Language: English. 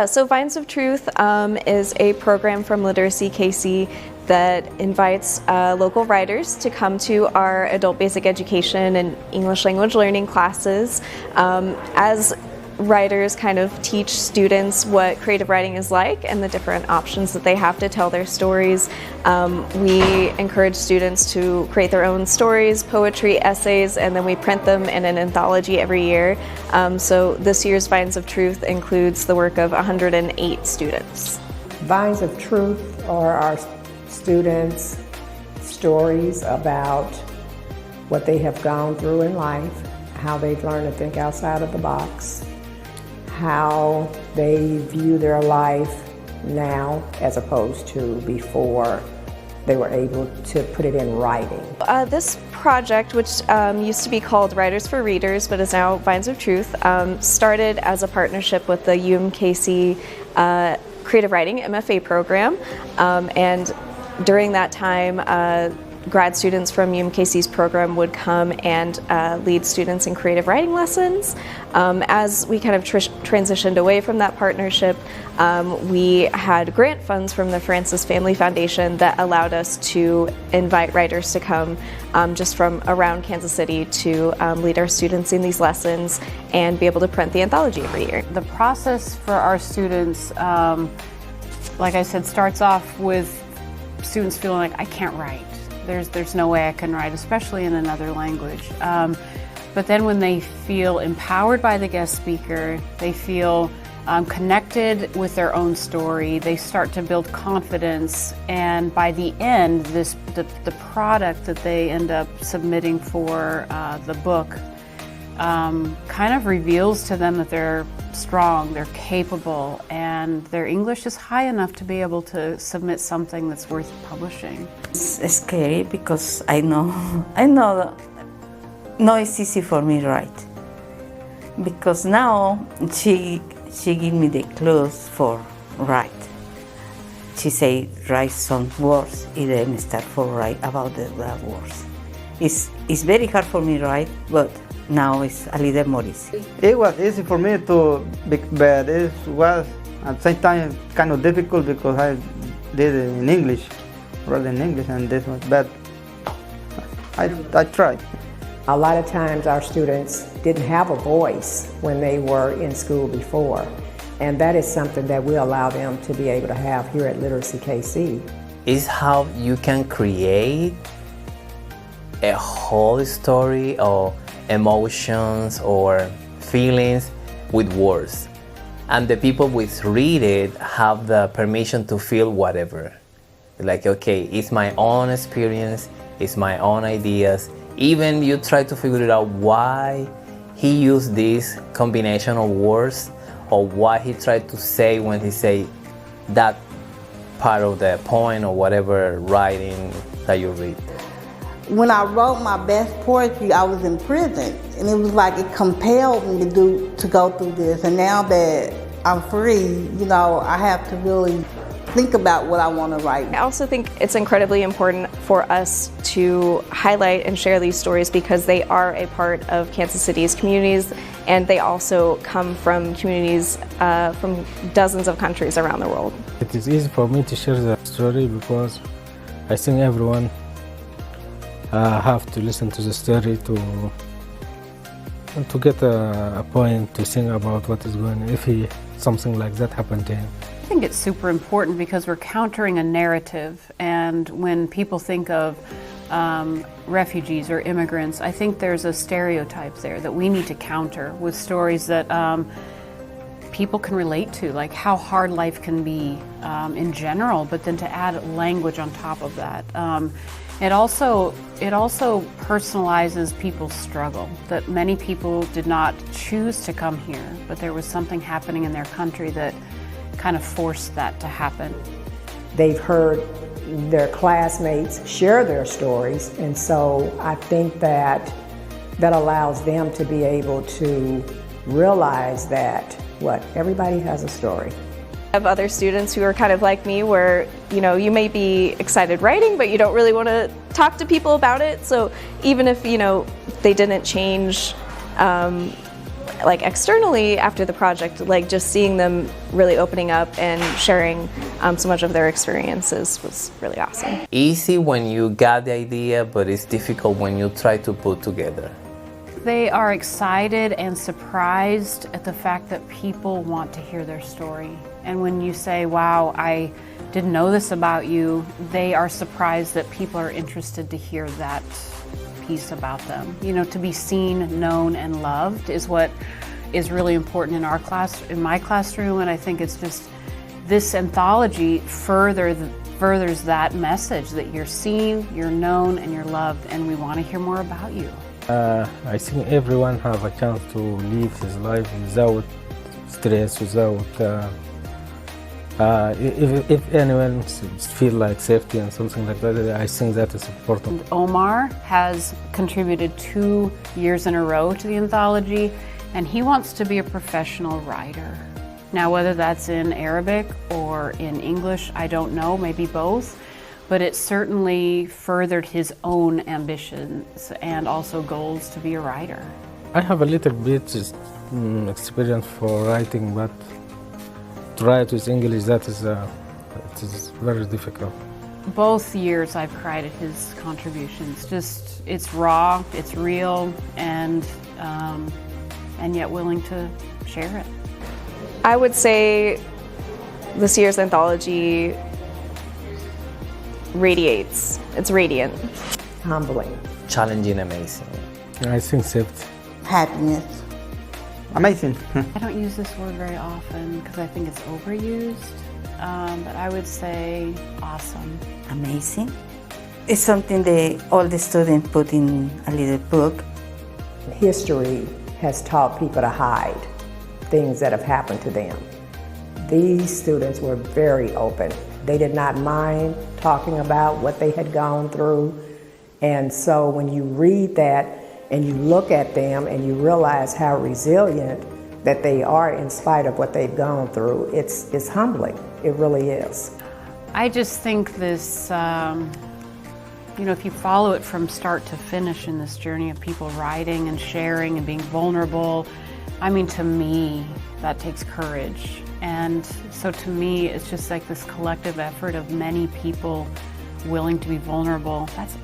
So Vines of Truth is a program from Literacy KC that invites local writers to come to our adult basic education and English language learning classes. As writers kind of teach students what creative writing is like and the different options that they have to tell their stories. We encourage students to create their own stories, poetry, essays, and then we print them in an anthology every year. So this year's Vines of Truth includes the work of 108 students. Vines of Truth are our students' stories about what they have gone through in life, how they've learned to think outside of the box, how they view their life now as opposed to before they were able to put it in writing. This project, which used to be called Writers for Readers but is now Vines of Truth, started as a partnership with the UMKC Creative Writing MFA program, and during that time grad students from UMKC's program would come and lead students in creative writing lessons. As we kind of transitioned away from that partnership, we had grant funds from the Francis Family Foundation that allowed us to invite writers to come just from around Kansas City to lead our students in these lessons and be able to print the anthology every year. The process for our students, like I said, starts off with students feeling like, I can't write. There's no way I can write, especially in another language. But then when they feel empowered by the guest speaker, they feel connected with their own story, they start to build confidence, and by the end, the product that they end up submitting for the book kind of reveals to them that they're strong, they're capable, and their English is high enough to be able to submit something that's worth publishing. It's scary because I know no, it's easy for me to write, because now she give me the clues for write. She say write some words and then start for write about the words. It's very hard for me to write, but now it's a little more easy. It was easy for me to, but it was at the same time kind of difficult because I did it in English, rather in English, and this was bad. I tried. A lot of times our students didn't have a voice when they were in school before, and that is something that we allow them to be able to have here at Literacy KC. Is how you can create a whole story or emotions or feelings with words, and the people who read it have the permission to feel whatever. Like, okay, it's my own experience, it's my own ideas. Even you try to figure it out why he used this combination of words or what he tried to say when he say that part of the poem or whatever writing that you read. When I wrote my best poetry, I was in prison, and it was like it compelled me to go through this. And now that I'm free, I have to really think about what I want to write. I also think it's incredibly important for us to highlight and share these stories because they are a part of Kansas City's communities, and they also come from communities from dozens of countries around the world. It is easy for me to share the story because I think everyone have to listen to the story to get a point to think about what is going on if something like that happened to him. I think it's super important because we're countering a narrative, and when people think of refugees or immigrants, I think there's a stereotype there that we need to counter with stories that people can relate to, like how hard life can be in general, but then to add language on top of that. It also personalizes people's struggle, that many people did not choose to come here, but there was something happening in their country that kind of forced that to happen. They've heard their classmates share their stories, and so I think that allows them to be able to realize that everybody has a story. I have other students who are kind of like me where, you may be excited writing, but you don't really want to talk to people about it. So even if, they didn't change like externally after the project, like just seeing them really opening up and sharing so much of their experiences was really awesome. Easy when you got the idea, but it's difficult when you try to put together. They are excited and surprised at the fact that people want to hear their story. And when you say, wow, I didn't know this about you, they are surprised that people are interested to hear that piece about them. You know, to be seen, known, and loved is what is really important in our class, in my classroom, and I think it's just this anthology furthers that message that you're seen, you're known, and you're loved, and we want to hear more about you. I think everyone have a chance to live his life without stress, without if anyone feel like safety and something like that, I think that is important. Omar has contributed 2 years in a row to the anthology, and he wants to be a professional writer. Now, whether that's in Arabic or in English, I don't know, maybe both, but it certainly furthered his own ambitions and also goals to be a writer. I have a little bit experience for writing, but to write with English, that is it is very difficult. Both years I've cried at his contributions. Just, it's raw, it's real, and yet willing to share it. I would say this year's anthology radiates. It's radiant. Humbling. Challenging, amazing. I think safety. Happiness. Amazing. I don't use this word very often because I think it's overused, but I would say awesome. Amazing. It's something that all the students put in a little book. History has taught people to hide things that have happened to them. These students were very open. They did not mind talking about what they had gone through. And so when you read that and you look at them and you realize how resilient that they are in spite of what they've gone through, it's humbling. It really is. I just think this, you know, if you follow it from start to finish in this journey of people writing and sharing and being vulnerable, I mean, to me, that takes courage. And so to me, it's just like this collective effort of many people willing to be vulnerable. That's